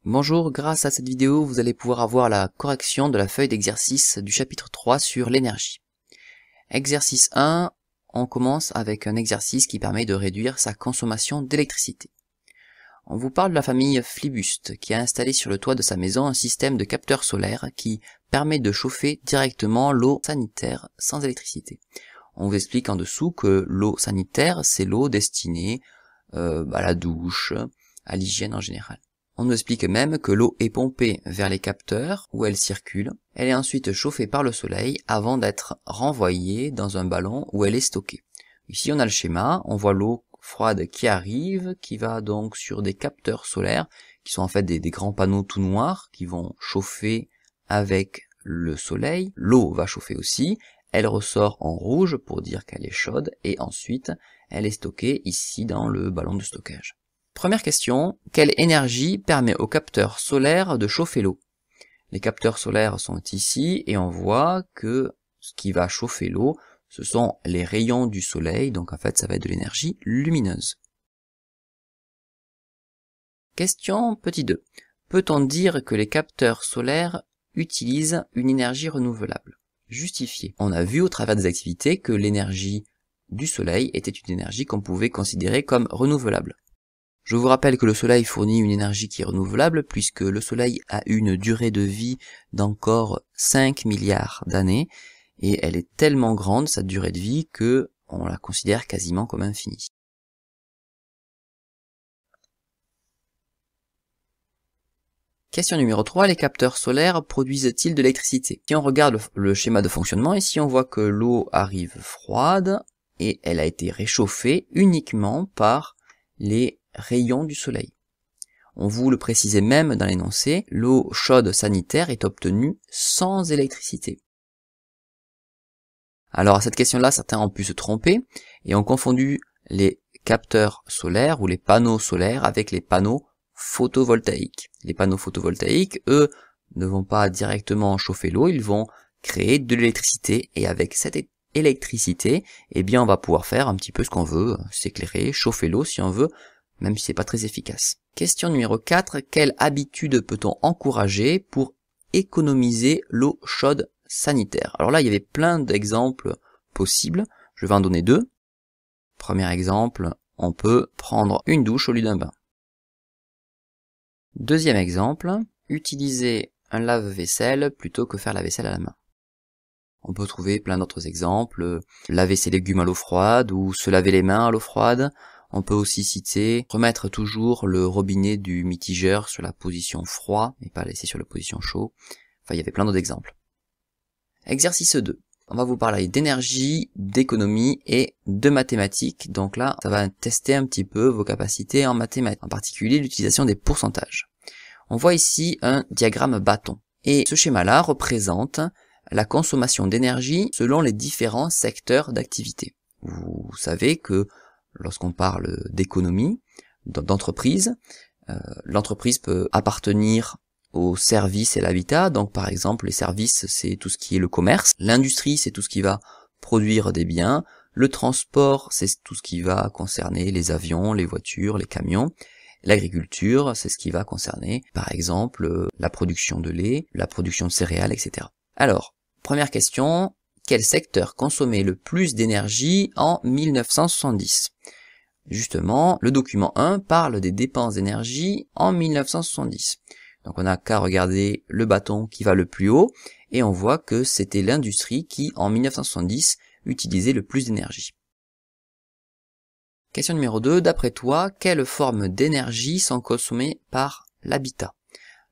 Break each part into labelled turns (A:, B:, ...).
A: Bonjour, grâce à cette vidéo, vous allez pouvoir avoir la correction de la feuille d'exercice du chapitre 3 sur l'énergie. Exercice 1, on commence avec un exercice qui permet de réduire sa consommation d'électricité. On vous parle de la famille Flibuste qui a installé sur le toit de sa maison un système de capteurs solaires qui permet de chauffer directement l'eau sanitaire sans électricité. On vous explique en dessous que l'eau sanitaire, c'est l'eau destinée à la douche, à l'hygiène en général. On nous explique même que l'eau est pompée vers les capteurs où elle circule. Elle est ensuite chauffée par le soleil avant d'être renvoyée dans un ballon où elle est stockée. Ici on a le schéma, on voit l'eau froide qui arrive, qui va donc sur des capteurs solaires, qui sont en fait des grands panneaux tout noirs, qui vont chauffer avec le soleil. L'eau va chauffer aussi, elle ressort en rouge pour dire qu'elle est chaude, et ensuite elle est stockée ici dans le ballon de stockage. Première question, quelle énergie permet aux capteurs solaires de chauffer l'eau? Les capteurs solaires sont ici et on voit que ce qui va chauffer l'eau, ce sont les rayons du soleil, donc en fait ça va être de l'énergie lumineuse. Question petit 2. Peut-on dire que les capteurs solaires utilisent une énergie renouvelable? Justifié. On a vu au travers des activités que l'énergie du soleil était une énergie qu'on pouvait considérer comme renouvelable. Je vous rappelle que le soleil fournit une énergie qui est renouvelable puisque le soleil a une durée de vie d'encore 5 milliards d'années et elle est tellement grande, sa durée de vie, que on la considère quasiment comme infinie. Question numéro 3, les capteurs solaires produisent-ils de l'électricité? Si on regarde le schéma de fonctionnement, ici on voit que l'eau arrive froide et elle a été réchauffée uniquement par les rayons du soleil. On vous le précisait même dans l'énoncé, l'eau chaude sanitaire est obtenue sans électricité. Alors à cette question-là, certains ont pu se tromper et ont confondu les capteurs solaires ou les panneaux solaires avec les panneaux photovoltaïques. Les panneaux photovoltaïques, eux, ne vont pas directement chauffer l'eau, ils vont créer de l'électricité et avec cette électricité, eh bien on va pouvoir faire un petit peu ce qu'on veut, s'éclairer, chauffer l'eau si on veut, même si c'est pas très efficace. Question numéro 4, quelle habitude peut-on encourager pour économiser l'eau chaude sanitaire? Alors là, il y avait plein d'exemples possibles, je vais en donner deux. Premier exemple, on peut prendre une douche au lieu d'un bain. Deuxième exemple, utiliser un lave-vaisselle plutôt que faire la vaisselle à la main. On peut trouver plein d'autres exemples, laver ses légumes à l'eau froide ou se laver les mains à l'eau froide. On peut aussi citer remettre toujours le robinet du mitigeur sur la position froid et pas laisser sur la position chaud. Enfin, il y avait plein d'autres exemples. Exercice 2. On va vous parler d'énergie, d'économie et de mathématiques. Donc là, ça va tester un petit peu vos capacités en mathématiques, en particulier l'utilisation des pourcentages. On voit ici un diagramme bâton. Et ce schéma-là représente la consommation d'énergie selon les différents secteurs d'activité. Vous savez que lorsqu'on parle d'économie, d'entreprise, l'entreprise peut appartenir aux services et l'habitat. Donc par exemple, les services, c'est tout ce qui est le commerce. L'industrie, c'est tout ce qui va produire des biens. Le transport, c'est tout ce qui va concerner les avions, les voitures, les camions. L'agriculture, c'est ce qui va concerner, par exemple, la production de lait, la production de céréales, etc. Alors, première question, quel secteur consommait le plus d'énergie en 1970? Justement, le document 1 parle des dépenses d'énergie en 1970. Donc on n'a qu'à regarder le bâton qui va le plus haut, et on voit que c'était l'industrie qui, en 1970, utilisait le plus d'énergie. Question numéro 2, d'après toi, quelles formes d'énergie sont consommées par l'habitat?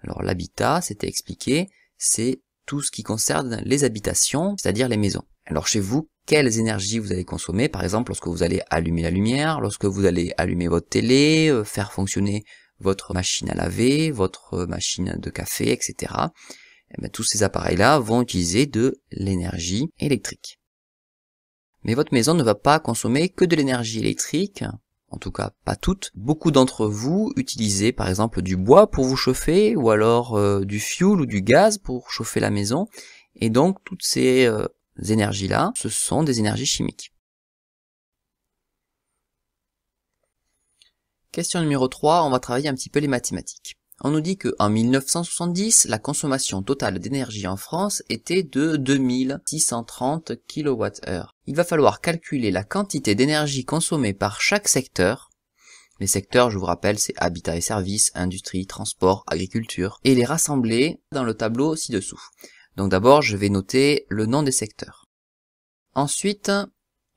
A: Alors l'habitat, c'était expliqué, c'est tout ce qui concerne les habitations, c'est-à-dire les maisons. Alors chez vous, quelles énergies vous allez consommer? Par exemple, lorsque vous allez allumer la lumière, lorsque vous allez allumer votre télé, faire fonctionner votre machine à laver, votre machine de café, etc. Et bien, tous ces appareils-là vont utiliser de l'énergie électrique. Mais votre maison ne va pas consommer que de l'énergie électrique, en tout cas pas toutes. Beaucoup d'entre vous utilisez par exemple du bois pour vous chauffer, ou alors du fioul ou du gaz pour chauffer la maison, et donc toutes ces énergies-là, ce sont des énergies chimiques. Question numéro 3, on va travailler un petit peu les mathématiques. On nous dit qu'en 1970, la consommation totale d'énergie en France était de 2630 kWh. Il va falloir calculer la quantité d'énergie consommée par chaque secteur. Les secteurs, je vous rappelle, c'est habitat et services, industrie, transport, agriculture, et les rassembler dans le tableau ci-dessous. Donc d'abord, je vais noter le nom des secteurs. Ensuite,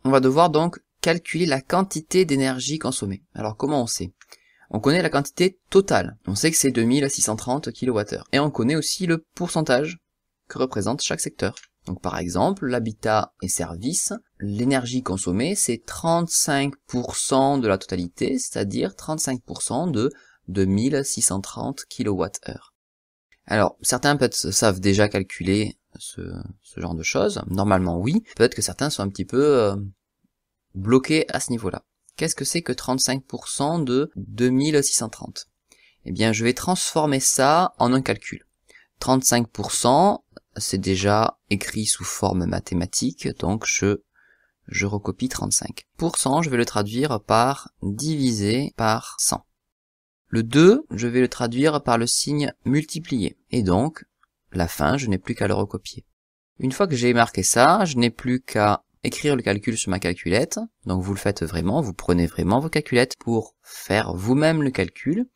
A: on va devoir donc calculer la quantité d'énergie consommée. Alors comment on sait ? On connaît la quantité totale. On sait que c'est 2630 kWh. Et on connaît aussi le pourcentage que représente chaque secteur. Donc par exemple, l'habitat et services, l'énergie consommée, c'est 35% de la totalité, c'est-à-dire 35% de 2630 kWh. Alors, certains peut-être savent déjà calculer ce genre de choses. Normalement, oui. Peut-être que certains sont un petit peu bloqués à ce niveau-là. Qu'est-ce que c'est que 35% de 2630 ? Eh bien, je vais transformer ça en un calcul. 35%, c'est déjà écrit sous forme mathématique, donc je recopie 35. % je vais le traduire par divisé par 100. Le 2, je vais le traduire par le signe multiplié. Et donc, la fin, je n'ai plus qu'à le recopier. Une fois que j'ai marqué ça, je n'ai plus qu'à écrire le calcul sur ma calculette. Donc vous le faites vraiment, vous prenez vraiment vos calculettes pour faire vous-même le calcul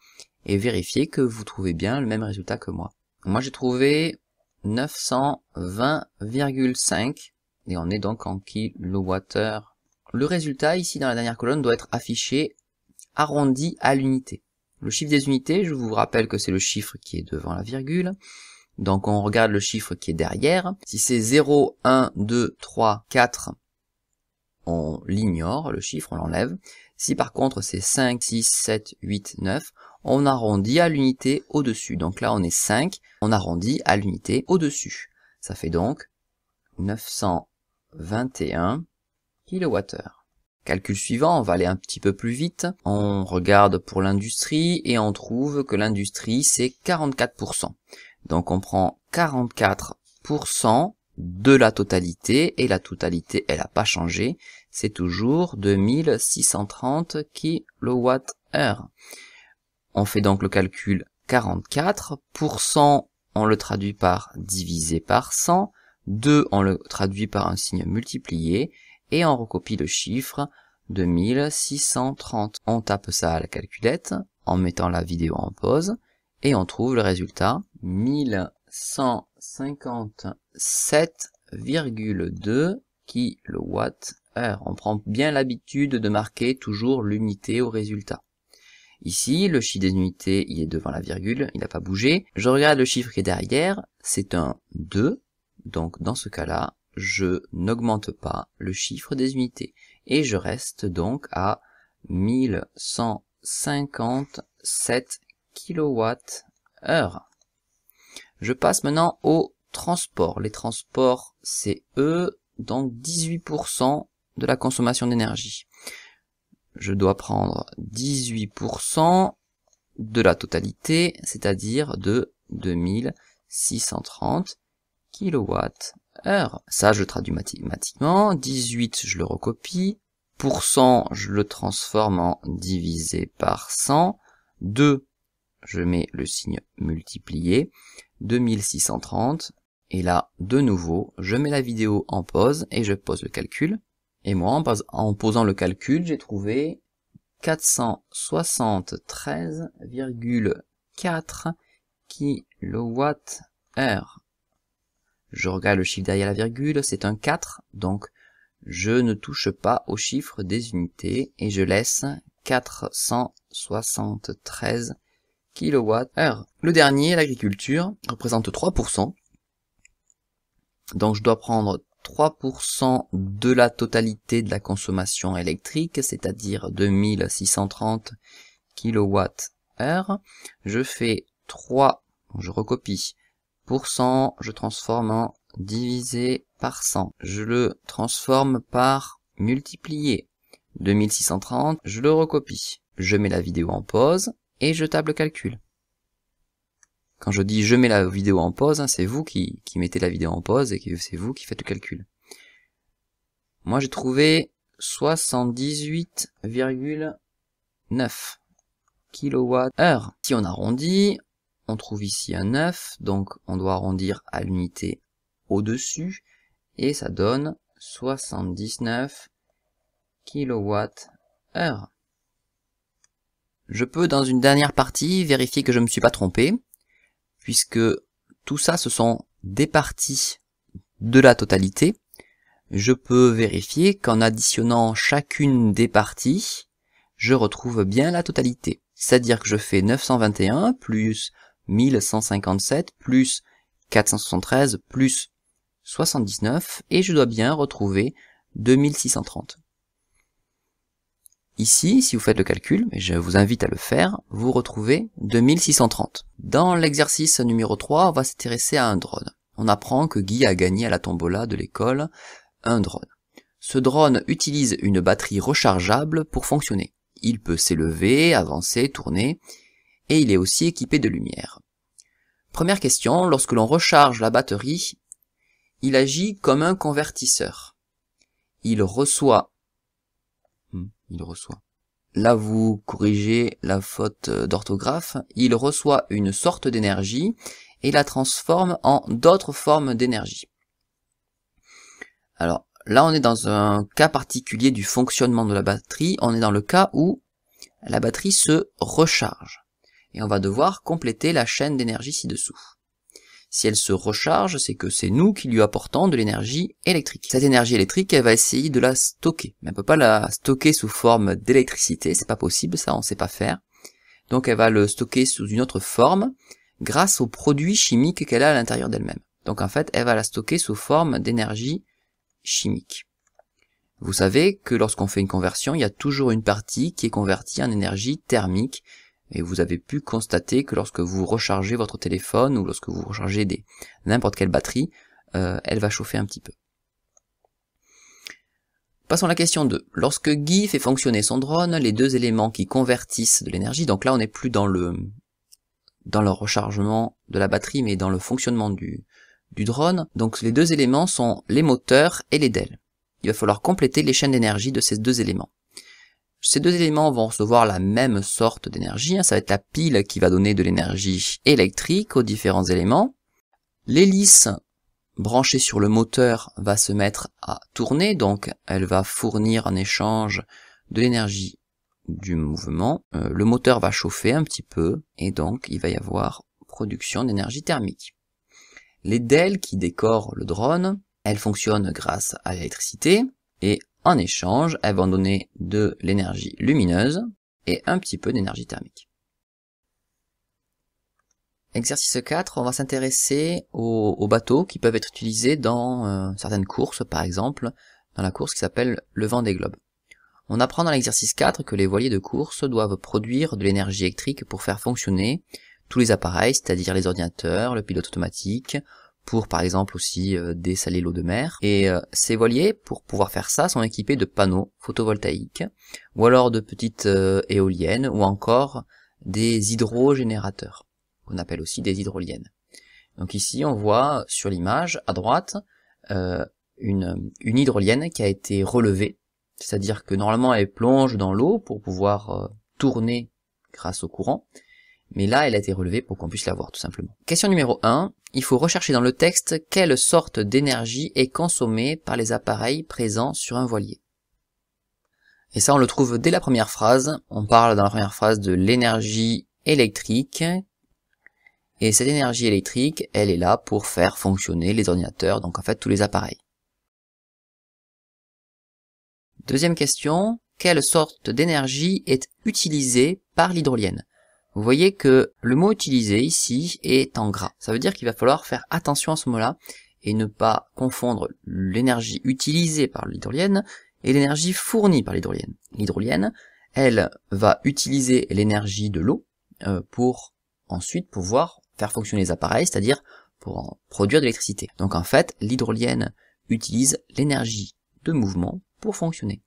A: et vérifier que vous trouvez bien le même résultat que moi. Moi j'ai trouvé 920,5 et on est donc en kilowattheure. Le résultat ici dans la dernière colonne doit être affiché arrondi à l'unité. Le chiffre des unités, je vous rappelle que c'est le chiffre qui est devant la virgule. Donc on regarde le chiffre qui est derrière. Si c'est 0, 1, 2, 3, 4, on l'ignore, le chiffre, on l'enlève. Si par contre c'est 5, 6, 7, 8, 9, on arrondit à l'unité au-dessus. Donc là on est 5, on arrondit à l'unité au-dessus. Ça fait donc 921 kWh. Calcul suivant, on va aller un petit peu plus vite. On regarde pour l'industrie et on trouve que l'industrie c'est 44%. Donc on prend 44% de la totalité, et la totalité elle n'a pas changé, c'est toujours 2630 kWh. On fait donc le calcul 44%, on le traduit par divisé par 100, 2 on le traduit par un signe multiplié, et on recopie le chiffre 2630. On tape ça à la calculette en mettant la vidéo en pause, et on trouve le résultat 1157,2 kWh. On prend bien l'habitude de marquer toujours l'unité au résultat. Ici, le chiffre des unités, il est devant la virgule, il n'a pas bougé. Je regarde le chiffre qui est derrière, c'est un 2. Donc dans ce cas-là, je n'augmente pas le chiffre des unités. Et je reste donc à 1157 kWh. Je passe maintenant au transport. Les transports, c'est eux, donc 18% de la consommation d'énergie. Je dois prendre 18% de la totalité, c'est-à-dire de 2630 kWh. Ça, je traduis mathématiquement. 18, je le recopie. Pourcent, je le transforme en divisé par 100. 2, je mets le signe multiplié. 2630. Et là, de nouveau, je mets la vidéo en pause et je pose le calcul. Et moi, en posant le calcul, j'ai trouvé 473,4 kWh. Je regarde le chiffre derrière la virgule, c'est un 4, donc je ne touche pas au chiffre des unités et je laisse 473 kWh. Le dernier, l'agriculture, représente 3%. Donc je dois prendre 3% de la totalité de la consommation électrique, c'est-à-dire 2630 kWh. Je fais 3, je recopie, pourcent, je transforme en divisé par 100. Je le transforme par multiplié. 2630, je le recopie. Je mets la vidéo en pause et je tape le calcul. Quand je dis je mets la vidéo en pause, c'est vous qui mettez la vidéo en pause et c'est vous qui faites le calcul. Moi j'ai trouvé 78,9 kWh. Si on arrondit, on trouve ici un 9, donc on doit arrondir à l'unité au-dessus, et ça donne 79 kWh. Je peux, dans une dernière partie, vérifier que je ne me suis pas trompé, puisque tout ça, ce sont des parties de la totalité. Je peux vérifier qu'en additionnant chacune des parties, je retrouve bien la totalité. C'est-à-dire que je fais 921 plus 1157 plus 473 plus 79 et je dois bien retrouver 2630. Ici, si vous faites le calcul, et je vous invite à le faire, vous retrouvez 2630. Dans l'exercice numéro 3, on va s'intéresser à un drone. On apprend que Guy a gagné à la tombola de l'école un drone. Ce drone utilise une batterie rechargeable pour fonctionner. Il peut s'élever, avancer, tourner, et il est aussi équipé de lumière. Première question, lorsque l'on recharge la batterie, il agit comme un convertisseur. Il reçoit. Là, vous corrigez la faute d'orthographe. Il reçoit une sorte d'énergie et la transforme en d'autres formes d'énergie. Alors, là, on est dans un cas particulier du fonctionnement de la batterie. On est dans le cas où la batterie se recharge. Et on va devoir compléter la chaîne d'énergie ci-dessous. Si elle se recharge, c'est que c'est nous qui lui apportons de l'énergie électrique. Cette énergie électrique, elle va essayer de la stocker. Mais elle peut pas la stocker sous forme d'électricité, c'est pas possible, ça on sait pas faire. Donc elle va le stocker sous une autre forme, grâce aux produits chimiques qu'elle a à l'intérieur d'elle-même. Donc en fait, elle va la stocker sous forme d'énergie chimique. Vous savez que lorsqu'on fait une conversion, il y a toujours une partie qui est convertie en énergie thermique. Et vous avez pu constater que lorsque vous rechargez votre téléphone ou lorsque vous rechargez n'importe quelle batterie, elle va chauffer un petit peu. Passons à la question 2. Lorsque Guy fait fonctionner son drone, les deux éléments qui convertissent de l'énergie, donc là on n'est plus dans le rechargement de la batterie, mais dans le fonctionnement du drone. Donc les deux éléments sont les moteurs et les ailes. Il va falloir compléter les chaînes d'énergie de ces deux éléments. Ces deux éléments vont recevoir la même sorte d'énergie, ça va être la pile qui va donner de l'énergie électrique aux différents éléments. L'hélice branchée sur le moteur va se mettre à tourner, donc elle va fournir en échange de l'énergie du mouvement. Le moteur va chauffer un petit peu, et donc il va y avoir production d'énergie thermique. Les ailes qui décorent le drone, elles fonctionnent grâce à l'électricité, et en échange, elles vont donner de l'énergie lumineuse et un petit peu d'énergie thermique. Exercice 4, on va s'intéresser aux bateaux qui peuvent être utilisés dans certaines courses, par exemple dans la course qui s'appelle le Vendée Globe. On apprend dans l'exercice 4 que les voiliers de course doivent produire de l'énergie électrique pour faire fonctionner tous les appareils, c'est-à-dire les ordinateurs, le pilote automatique, pour par exemple aussi dessaler l'eau de mer. Et ces voiliers, pour pouvoir faire ça, sont équipés de panneaux photovoltaïques, ou alors de petites éoliennes, ou encore des hydrogénérateurs, qu'on appelle aussi des hydroliennes. Donc ici on voit sur l'image, à droite, une hydrolienne qui a été relevée, c'est-à-dire que normalement elle plonge dans l'eau pour pouvoir tourner grâce au courant, mais là elle a été relevée pour qu'on puisse la voir tout simplement. Question numéro 1, il faut rechercher dans le texte quelle sorte d'énergie est consommée par les appareils présents sur un voilier. Et ça on le trouve dès la première phrase, on parle dans la première phrase de l'énergie électrique, et cette énergie électrique, elle est là pour faire fonctionner les ordinateurs, donc en fait tous les appareils. Deuxième question, quelle sorte d'énergie est utilisée par l'hydrolienne? Vous voyez que le mot utilisé ici est en gras. Ça veut dire qu'il va falloir faire attention à ce mot-là et ne pas confondre l'énergie utilisée par l'hydrolienne et l'énergie fournie par l'hydrolienne. L'hydrolienne, elle va utiliser l'énergie de l'eau pour ensuite pouvoir faire fonctionner les appareils, c'est-à-dire pour en produire de l'électricité. Donc en fait, l'hydrolienne utilise l'énergie de mouvement pour fonctionner.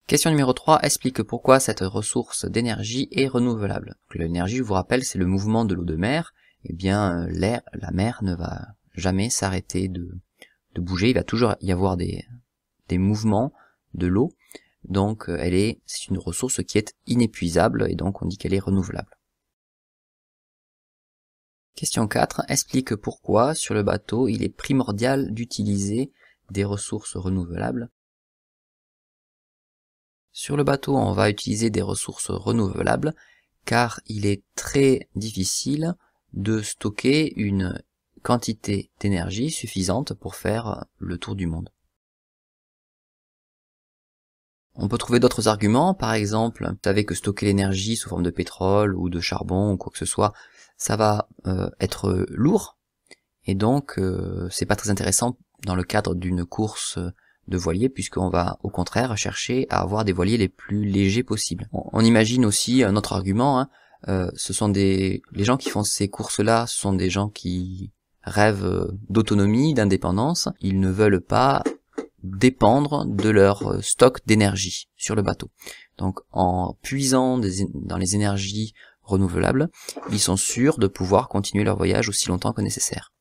A: Question numéro 3 explique pourquoi cette ressource d'énergie est renouvelable. L'énergie, je vous rappelle, c'est le mouvement de l'eau de mer. Eh bien, la mer ne va jamais s'arrêter de bouger. Il va toujours y avoir des mouvements de l'eau. Donc, c'est une ressource qui est inépuisable et donc on dit qu'elle est renouvelable. Question 4. Explique pourquoi, sur le bateau, il est primordial d'utiliser des ressources renouvelables. Sur le bateau, on va utiliser des ressources renouvelables car il est très difficile de stocker une quantité d'énergie suffisante pour faire le tour du monde. On peut trouver d'autres arguments, par exemple, vous savez que stocker l'énergie sous forme de pétrole ou de charbon ou quoi que ce soit, ça va être lourd, et donc c'est pas très intéressant dans le cadre d'une course de voiliers, puisqu'on va au contraire chercher à avoir des voiliers les plus légers possibles. On imagine aussi un autre argument, hein, ce sont les gens qui font ces courses-là, ce sont des gens qui rêvent d'autonomie, d'indépendance, ils ne veulent pas dépendre de leur stock d'énergie sur le bateau. Donc en puisant dans les énergies renouvelables, ils sont sûrs de pouvoir continuer leur voyage aussi longtemps que nécessaire.